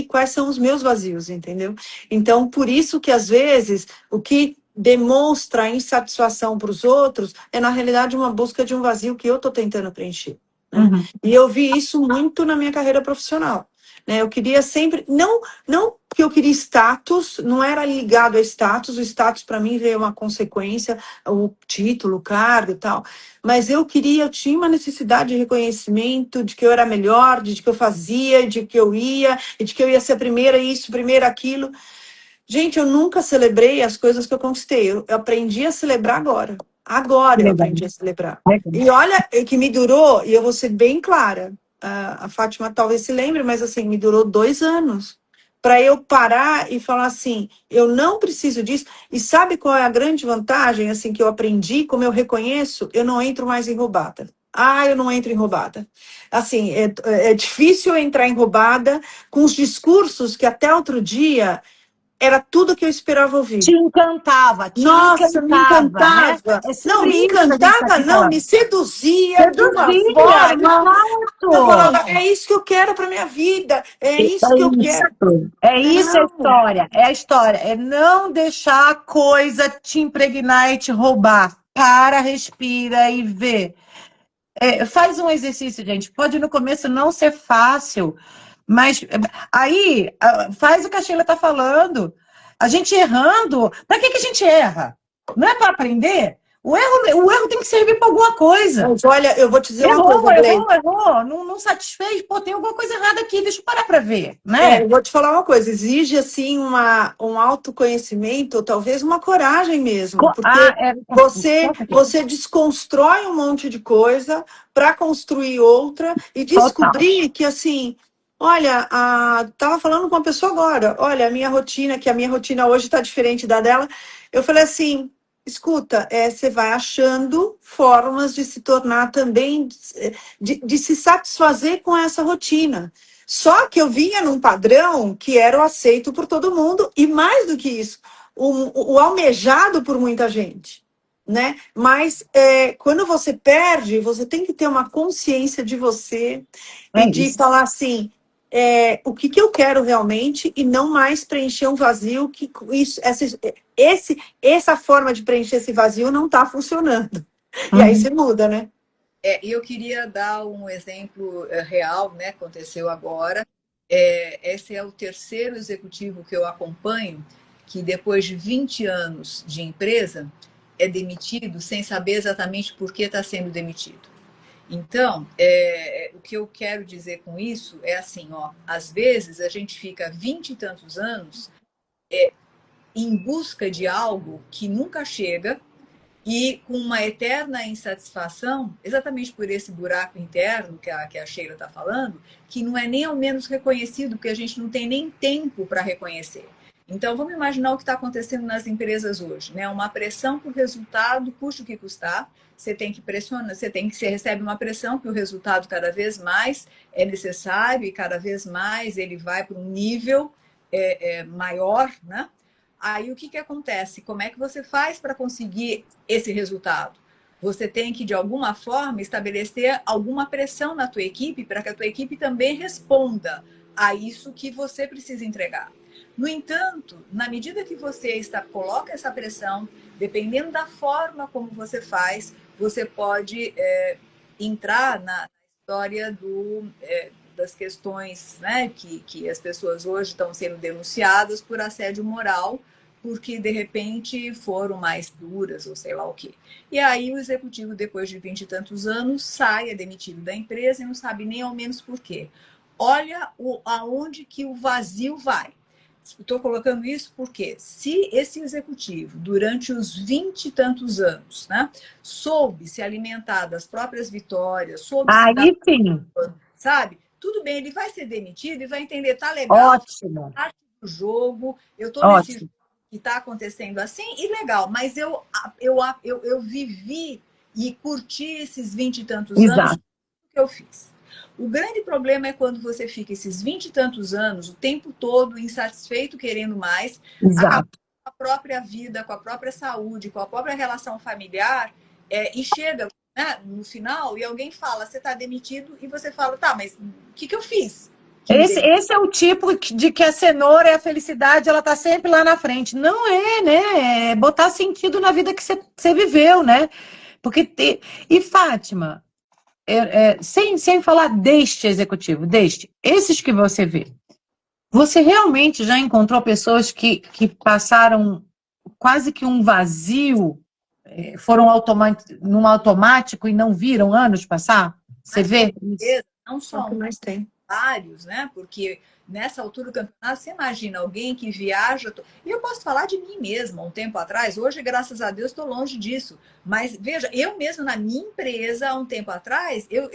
quais são os meus vazios, entendeu? Então, por isso que, às vezes, o que demonstra insatisfação para os outros é, na realidade, uma busca de um vazio que eu estou tentando preencher. Né? Uhum. E eu vi isso muito na minha carreira profissional. Eu queria sempre, não porque eu queria status, não era ligado a status, o status para mim veio uma consequência, o título, o cargo e tal, mas eu tinha uma necessidade de reconhecimento, de que eu era melhor, de que eu fazia, de que eu ia, e de que eu ia ser a primeira isso, primeira aquilo. Gente, eu nunca celebrei as coisas que eu conquistei, eu aprendi a celebrar agora. Agora eu aprendi a celebrar. E olha, que me durou, e eu vou ser bem clara, a Fátima talvez se lembre, mas assim, me durou 2 anos para eu parar e falar assim, eu não preciso disso. E sabe qual é a grande vantagem, assim, que eu aprendi, como eu reconheço? Eu não entro mais em roubada. Eu não entro em roubada. Assim, é difícil eu entrar em roubada com os discursos que até outro dia era tudo que eu esperava ouvir. Te encantava, te Nossa, me encantava, né? encantava. É Não, sobre me isso que a gente tá encantava, aqui não, falando. me seduzia de uma Seduzia, forma. Eu exato. falava, é isso que eu quero para minha vida, é É isso que eu isso. quero. É isso, é a Não, história. É a história. É não deixar a coisa te impregnar e te roubar. Para, respira e vê. Faz um exercício, gente. Pode no começo não ser fácil, mas aí faz o que a Sheila está falando. A gente errando, para que a gente erra? Não é para aprender? O erro tem que servir para alguma coisa. mas olha, eu vou te dizer uma Errou, coisa, Gleice. errou. Não satisfez, pô, tem alguma coisa errada aqui, deixa eu parar para ver, né? Eu vou te falar uma coisa, exige assim um autoconhecimento, ou talvez uma coragem mesmo, porque Com certeza. você desconstrói um monte de coisa para construir outra e Total. descobrir que assim, olha, tava falando com uma pessoa agora, olha, que a minha rotina hoje está diferente da dela. Eu falei assim, escuta, você vai achando formas de se tornar também, de se satisfazer com essa rotina. Só que eu vinha num padrão que era o aceito por todo mundo, e mais do que isso, o almejado por muita gente, né? Mas quando você perde, você tem que ter uma consciência de você É e de isso. falar assim, o que eu quero realmente e não mais preencher um vazio que essa forma de preencher esse vazio não está funcionando. E aí Uhum. você muda, né? E eu queria dar um exemplo real, né? Aconteceu agora. Esse é o terceiro executivo que eu acompanho, que depois de 20 anos de empresa, é demitido sem saber exatamente por que está sendo demitido. Então, o que eu quero dizer com isso é assim, ó, às vezes a gente fica 20 e tantos anos em busca de algo que nunca chega, e com uma eterna insatisfação, exatamente por esse buraco interno que a Sheila está falando, que não é nem ao menos reconhecido, porque a gente não tem nem tempo para reconhecer. Então, vamos imaginar o que está acontecendo nas empresas hoje, né? Uma pressão por resultado, custe o que custar. Você tem que pressionar, você recebe uma pressão que o resultado cada vez mais é necessário e cada vez mais ele vai para um nível maior, né? Aí o que acontece? Como é que você faz para conseguir esse resultado? Você tem que, de alguma forma, estabelecer alguma pressão na tua equipe para que a tua equipe também responda a isso que você precisa entregar. No entanto, na medida que você coloca essa pressão, dependendo da forma como você faz, você pode entrar na história das questões, né, que as pessoas hoje estão sendo denunciadas por assédio moral, porque de repente foram mais duras ou sei lá o quê. E aí o executivo, depois de 20 e tantos anos, sai, é demitido da empresa e não sabe nem ao menos por quê. Olha aonde que o vazio vai. Estou colocando isso porque se esse executivo, durante os 20 e tantos anos, né, soube se alimentar das próprias vitórias, soube se dar, Aí sim. sabe? Tudo bem, ele vai ser demitido e vai entender, tá legal, Ótimo. parte do jogo, eu estou nesse Ótimo. que está acontecendo assim, e legal, mas eu vivi e curti esses 20 e tantos anos Exato. que eu fiz. O grande problema é quando você fica esses 20 e tantos anos, o tempo todo, insatisfeito, querendo mais, acabando Exato. com a própria vida, com a própria saúde, com a própria relação familiar, e chega, né, no final e alguém fala, você está demitido, e você fala, tá, mas o que eu fiz? Esse é o tipo de que a cenoura e a felicidade, ela tá sempre lá na frente. Não é, né? É botar sentido na vida que você viveu, né? Porque E Fátima, sem falar deste executivo, esses que você vê, você realmente já encontrou pessoas que passaram quase que um vazio, foram num automático e não viram anos passar? Você vê isso? Não É o só que mais tem. vários, né? Porque nessa altura do campeonato, você imagina alguém que viaja. E eu posso falar de mim mesma, um tempo atrás. Hoje, graças a Deus, estou longe disso. Mas veja, eu mesmo na minha empresa, há um tempo atrás, eu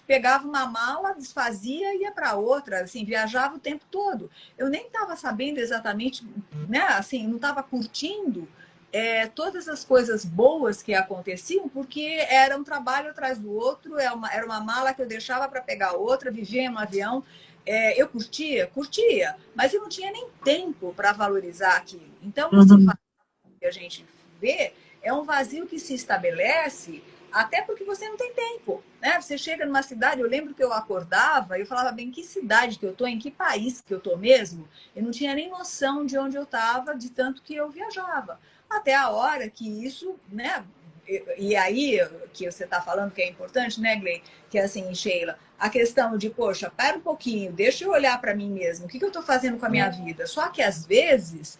pegava uma mala, desfazia e ia para outra, assim, viajava o tempo todo. Eu nem estava sabendo exatamente, né? Assim, não estava curtindo todas as coisas boas que aconteciam, porque era um trabalho atrás do outro, era uma mala que eu deixava para pegar outra, vivia no avião. Eu curtia, mas eu não tinha nem tempo para valorizar aquilo. Então, esse vazio que a gente vê é um vazio que se estabelece até porque você não tem tempo, né? Você chega numa cidade, eu lembro que eu acordava, eu falava, bem, que cidade que eu tô, em que país que eu tô mesmo? Eu não tinha nem noção de onde eu estava, de tanto que eu viajava. Até a hora que isso, né? E aí, que você está falando que é importante, né, Glei? Que é assim, Sheila, a questão de, poxa, pera um pouquinho, deixa eu olhar para mim mesmo, o que eu estou fazendo com a minha vida? Só que, às vezes,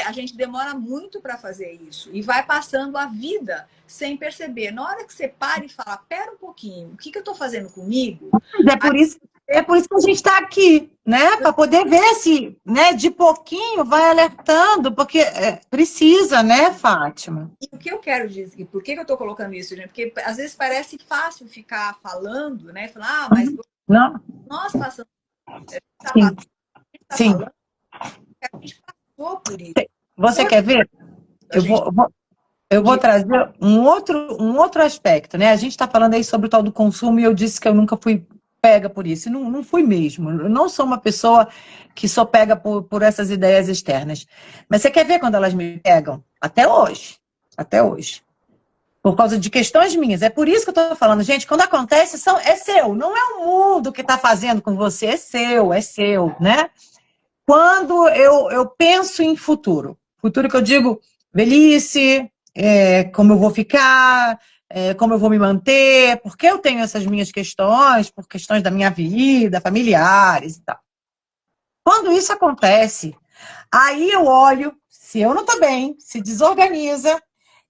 a gente demora muito para fazer isso e vai passando a vida sem perceber. Na hora que você para e fala, pera um pouquinho, o que eu estou fazendo comigo? É por isso que a gente está aqui, né? Para poder ver se, né, de pouquinho vai alertando, porque precisa, né, Fátima? E o que eu quero dizer, por que eu estou colocando isso, gente? Porque às vezes parece fácil ficar falando, né? Falar, mas não. Nós passamos, Sim. Falando, a gente passou por isso. Você quer ver? Eu vou trazer um outro aspecto, né? A gente está falando aí sobre o tal do consumo e eu disse que eu nunca fui pega por isso. E não fui mesmo. Eu não sou uma pessoa que só pega por essas ideias externas. Mas você quer ver quando elas me pegam? Até hoje. Até hoje. Por causa de questões minhas. É por isso que eu estou falando, gente, quando acontece, é seu. Não é o mundo que está fazendo com você, é seu, né? Quando eu penso em futuro que eu digo velhice, como eu vou ficar, como eu vou me manter, porque eu tenho essas minhas questões, por questões da minha vida, familiares e tal. Quando isso acontece, aí eu olho, se eu não estou bem, se desorganiza,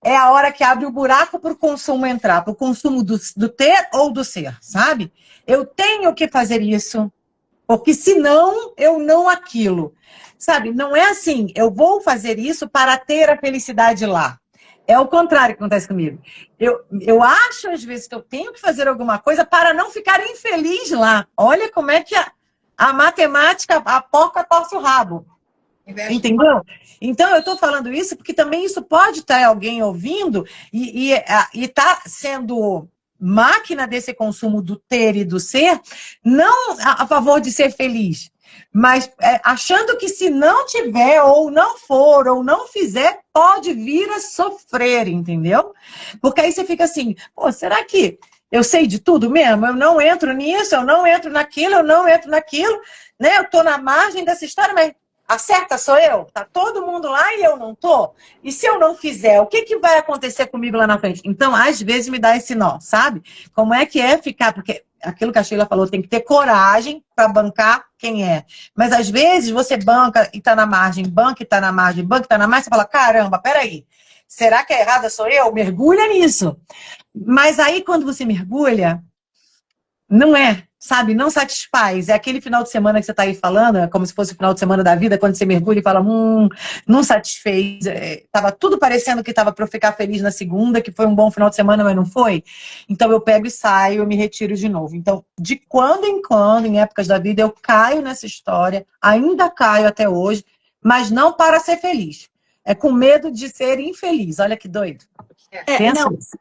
é a hora que abre o buraco para o consumo entrar, para o consumo do ter ou do ser, sabe? Eu tenho que fazer isso, porque senão eu não aquilo. Sabe, não é assim, eu vou fazer isso para ter a felicidade lá. É o contrário que acontece comigo. Eu acho, às vezes, que eu tenho que fazer alguma coisa para não ficar infeliz lá. Olha como é que a matemática, a porca torce o rabo. Entendeu? Então, eu estou falando isso porque também isso pode estar alguém ouvindo e está sendo máquina desse consumo do ter e do ser, não a favor de ser feliz, mas achando que se não tiver, ou não for, ou não fizer, pode vir a sofrer, entendeu? Porque aí você fica assim, pô, será que eu sei de tudo mesmo? Eu não entro nisso, eu não entro naquilo, né? Eu estou na margem dessa história, mas a certa sou eu? Tá todo mundo lá e eu não tô? E se eu não fizer, o que vai acontecer comigo lá na frente? Então, às vezes me dá esse nó, sabe? Como é que é ficar? Porque aquilo que a Sheila falou, tem que ter coragem para bancar quem é. Mas às vezes você banca e tá na margem, banca e tá na margem, banca e tá na margem, você fala, caramba, peraí, será que a errada sou eu? Mergulha nisso. Mas aí quando você mergulha, não é, sabe? Não satisfaz. É aquele final de semana que você está aí falando, é como se fosse o final de semana da vida, quando você mergulha e fala, não satisfez. Tava tudo parecendo que estava para eu ficar feliz na segunda, que foi um bom final de semana, mas não foi. Então eu pego e saio, eu me retiro de novo. Então, de quando em quando, em épocas da vida, eu caio nessa história, ainda caio até hoje, mas não para ser feliz. É com medo de ser infeliz. Olha que doido. Pensa nisso.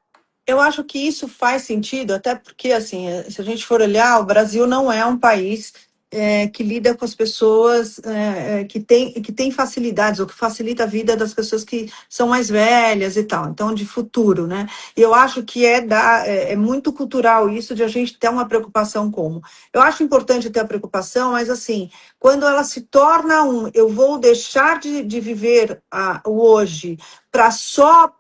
Eu acho que isso faz sentido, até porque, assim, se a gente for olhar, o Brasil não é um país que lida com as pessoas que tem facilidades, ou que facilita a vida das pessoas que são mais velhas e tal, então, de futuro, né? E eu acho que é muito cultural isso, de a gente ter uma preocupação como. Eu acho importante ter a preocupação, mas, assim, quando ela se torna eu vou deixar de viver o hoje para só...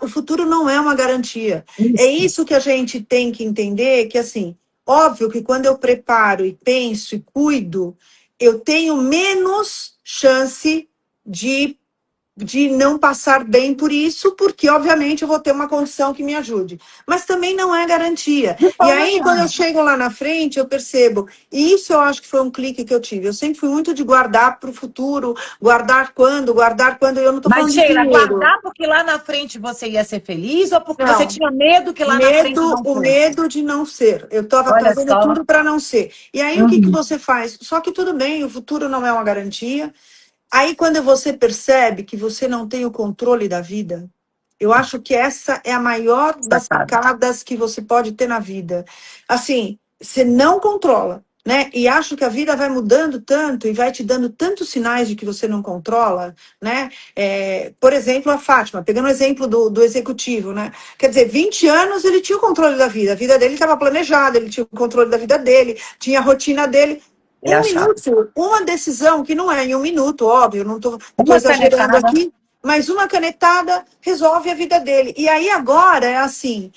O futuro não é uma garantia. É isso que a gente tem que entender, que assim, óbvio que quando eu preparo e penso e cuido, eu tenho menos chance de não passar bem por isso, porque obviamente eu vou ter uma condição que me ajude. Mas também não é garantia. E aí, quando eu chego lá na frente, eu percebo, e isso eu acho que foi um clique que eu tive. Eu sempre fui muito de guardar para o futuro, guardar quando, eu não estou falando de dinheiro. Mas, Sheila, guardar porque lá na frente você ia ser feliz, ou porque você tinha medo que lá na frente não fosse? O medo de não ser. Eu estava fazendo tudo para não ser. E aí, o que você faz? Só que tudo bem, o futuro não é uma garantia. Aí, quando você percebe que você não tem o controle da vida, eu acho que essa é a maior das Sacado. picadas que você pode ter na vida. Assim, você não controla, né? E acho que a vida vai mudando tanto e vai te dando tantos sinais de que você não controla, né? Por exemplo, a Fátima, pegando o exemplo do executivo, né? Quer dizer, 20 anos ele tinha o controle da vida dele estava planejada, ele tinha o controle da vida dele, tinha a rotina dele. Ele Um achava. minuto, uma decisão, que não é em um minuto, óbvio, não estou Uma exagerando canetada. aqui, mas uma canetada resolve a vida dele. E aí agora é assim,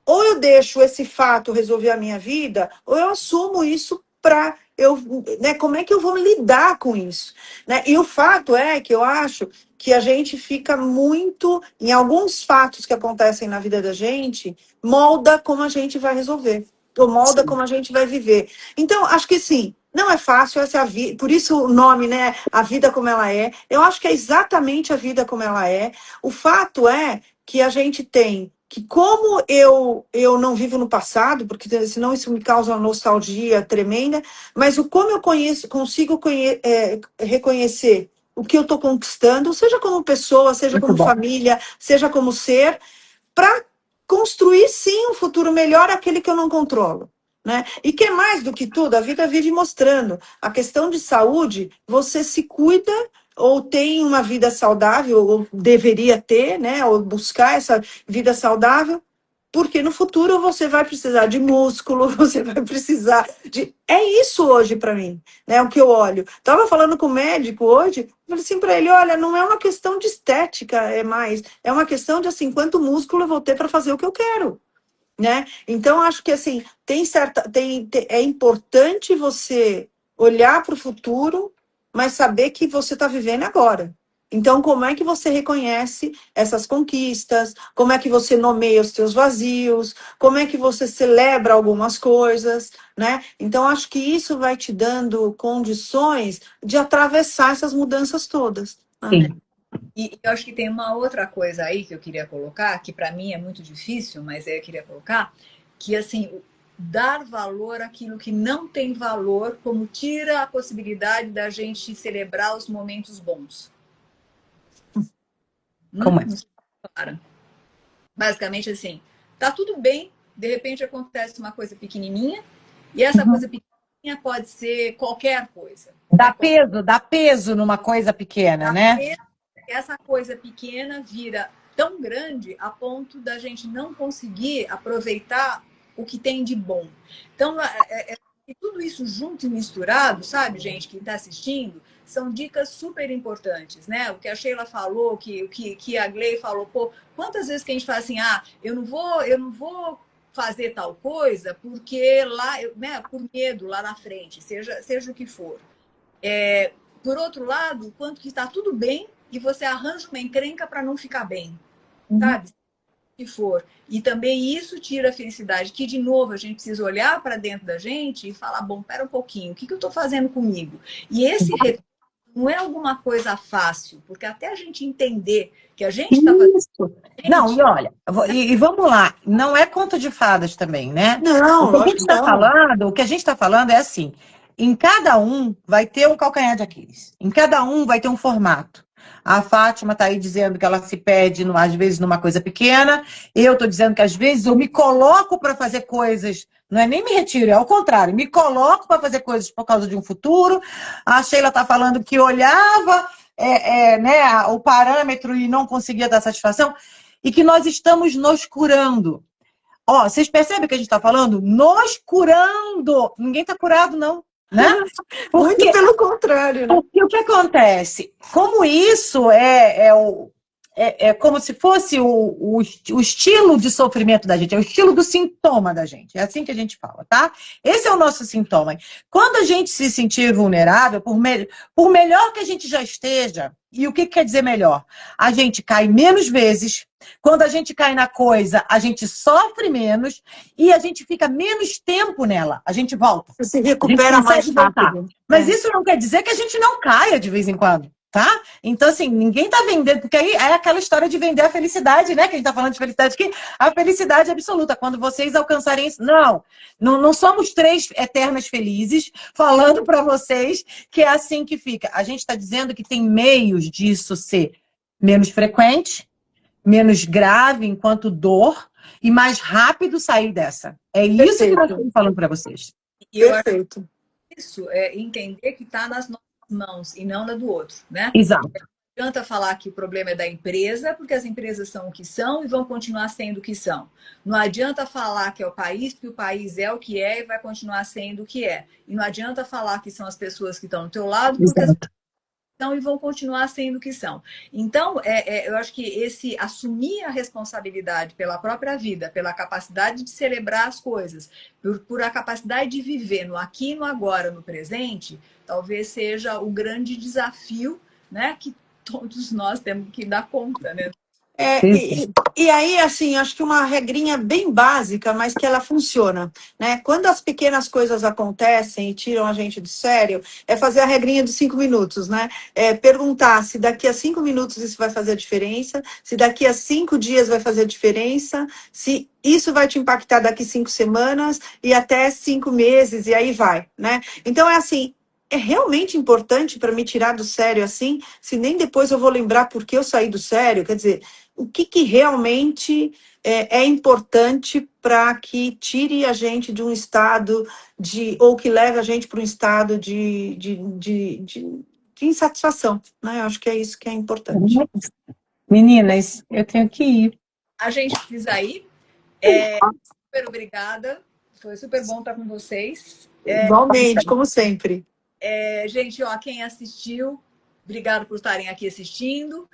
ou eu deixo esse fato resolver a minha vida, ou eu assumo isso para eu, né, como é que eu vou lidar com isso, né? E o fato é que eu acho que a gente fica muito, em alguns fatos que acontecem na vida da gente, molda como a gente vai resolver, ou molda como a gente vai viver. Então, acho que sim, não é fácil, essa é a vida, por isso o nome, né? A vida como ela é. Eu acho que é exatamente a vida como ela é. O fato é que a gente tem que, como eu não vivo no passado, porque senão isso me causa uma nostalgia tremenda, mas o como eu consigo reconhecer o que eu estou conquistando, seja como pessoa, seja Muito como bom. família, seja como ser, para construir sim um futuro melhor, aquele que eu não controlo. Né? E que é mais do que tudo, a vida vive mostrando. A questão de saúde, você se cuida ou tem uma vida saudável, ou deveria ter, né? Ou buscar essa vida saudável, porque no futuro você vai precisar de músculo, você vai precisar de... É isso hoje para mim, né? O que eu olho. Estava falando com o médico hoje, falei assim para ele, olha, não é uma questão de estética, é uma questão de assim, quanto músculo eu vou ter para fazer o que eu quero. Né? Então, acho que assim, é importante você olhar para o futuro, mas saber que você está vivendo agora. Então, como é que você reconhece essas conquistas? Como é que você nomeia os seus vazios? Como é que você celebra algumas coisas? Né? Então, acho que isso vai te dando condições de atravessar essas mudanças todas. Né? Sim. E eu acho que tem uma outra coisa aí que eu queria colocar, que para mim é muito difícil, mas eu queria colocar, que assim, dar valor àquilo que não tem valor, como tira a possibilidade da gente celebrar os momentos bons. Como é? Não sei se claro. Basicamente assim, tá tudo bem, de repente acontece uma coisa pequenininha, e essa coisa pequenininha pode ser qualquer coisa. Dá peso numa coisa pequena, né? Essa coisa pequena vira tão grande a ponto da gente não conseguir aproveitar o que tem de bom. Então, tudo isso junto e misturado, sabe, gente, que está assistindo, são dicas super importantes, né? O que a Sheila falou, o que a Gley falou, pô, quantas vezes que a gente fala assim, eu não vou fazer tal coisa porque lá, né, por medo lá na frente, seja o que for. Por outro lado, o quanto que está tudo bem e você arranja uma encrenca para não ficar bem, sabe? Que for. E também isso tira a felicidade, que de novo a gente precisa olhar para dentro da gente e falar, bom, pera um pouquinho, o que eu estou fazendo comigo? E esse retorno não é alguma coisa fácil, porque até a gente entender que a gente está fazendo... Não, e olha, e vamos lá, não é conto de fadas também, né? Não, o que a gente está falando é assim, em cada um vai ter um calcanhar de Aquiles, em cada um vai ter um formato. A Fátima está aí dizendo que ela se perde, às vezes, numa coisa pequena. Eu estou dizendo que, às vezes, eu me coloco para fazer coisas, não é nem me retiro, é ao contrário, me coloco para fazer coisas por causa de um futuro. A Sheila está falando que olhava né, o parâmetro e não conseguia dar satisfação, e que nós estamos nos curando. Ó, vocês percebem que a gente está falando? Nos curando! Ninguém está curado, não. Né? Porque, muito pelo contrário. Né? Porque o que acontece? Como isso é como se fosse o estilo de sofrimento da gente, é o estilo do sintoma da gente. É assim que a gente fala, tá? Esse é o nosso sintoma. Quando a gente se sentir vulnerável, por melhor que a gente já esteja, e o que quer dizer melhor? A gente cai menos vezes. Quando a gente cai na coisa, a gente sofre menos e a gente fica menos tempo nela. A gente volta. Você se recupera mais rápido. Mas isso não quer dizer que a gente não caia de vez em quando. Tá? Então, assim, ninguém tá vendendo, porque aí é aquela história de vender a felicidade, né? Que a gente tá falando de felicidade, que a felicidade absoluta, quando vocês alcançarem isso. Não somos 3 eternas felizes falando para vocês que é assim que fica. A gente está dizendo que tem meios disso ser menos frequente, menos grave enquanto dor e mais rápido sair dessa. É isso que nós estamos falando para vocês. E eu acho que isso é entender que está nas nossas mãos e não na do outro, né? Exato. Não adianta falar que o problema é da empresa, porque as empresas são o que são e vão continuar sendo o que são. Não adianta falar que é o país, porque o país é o que é e vai continuar sendo o que é. E não adianta falar que são as pessoas que estão do teu lado, porque as e vão continuar sendo o que são. Então, eu acho que esse assumir a responsabilidade pela própria vida, pela capacidade de celebrar as coisas, por a capacidade de viver no aqui, no agora, no presente, talvez seja o grande desafio, né, que todos nós temos que dar conta, né? E aí, assim, acho que uma regrinha bem básica, mas que ela funciona, né? Quando as pequenas coisas acontecem e tiram a gente do sério, é fazer a regrinha dos 5 minutos, né? É perguntar se daqui a 5 minutos isso vai fazer a diferença, se daqui a 5 dias vai fazer a diferença, se isso vai te impactar daqui 5 semanas e até 5 meses, e aí vai, né? Então, é assim, é realmente importante para me tirar do sério assim, se nem depois eu vou lembrar por que eu saí do sério, quer dizer, o que realmente é importante para que tire a gente de um estado ou que leve a gente para um estado de insatisfação, né? Eu acho que é isso que é importante. Meninas, eu tenho que ir. A gente precisa ir. Super obrigada. Foi super bom estar com vocês. Igualmente, como sempre. Gente, ó, quem assistiu, obrigado por estarem aqui assistindo.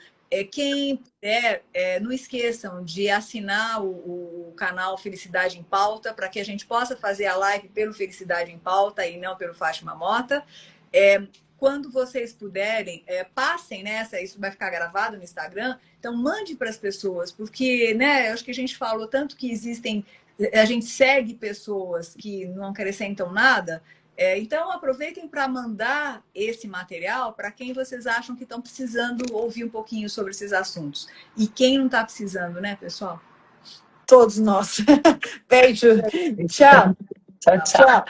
Quem puder, não esqueçam de assinar o canal Felicidade em Pauta, para que a gente possa fazer a live pelo Felicidade em Pauta e não pelo Fátima Mota. Quando vocês puderem, passem nessa, isso vai ficar gravado no Instagram, então mande para as pessoas, porque, né, eu acho que a gente falou tanto que a gente segue pessoas que não acrescentam nada. Então, aproveitem para mandar esse material para quem vocês acham que estão precisando ouvir um pouquinho sobre esses assuntos. E quem não está precisando, né, pessoal? Todos nós. Beijo. Tchau. Tchau, tchau.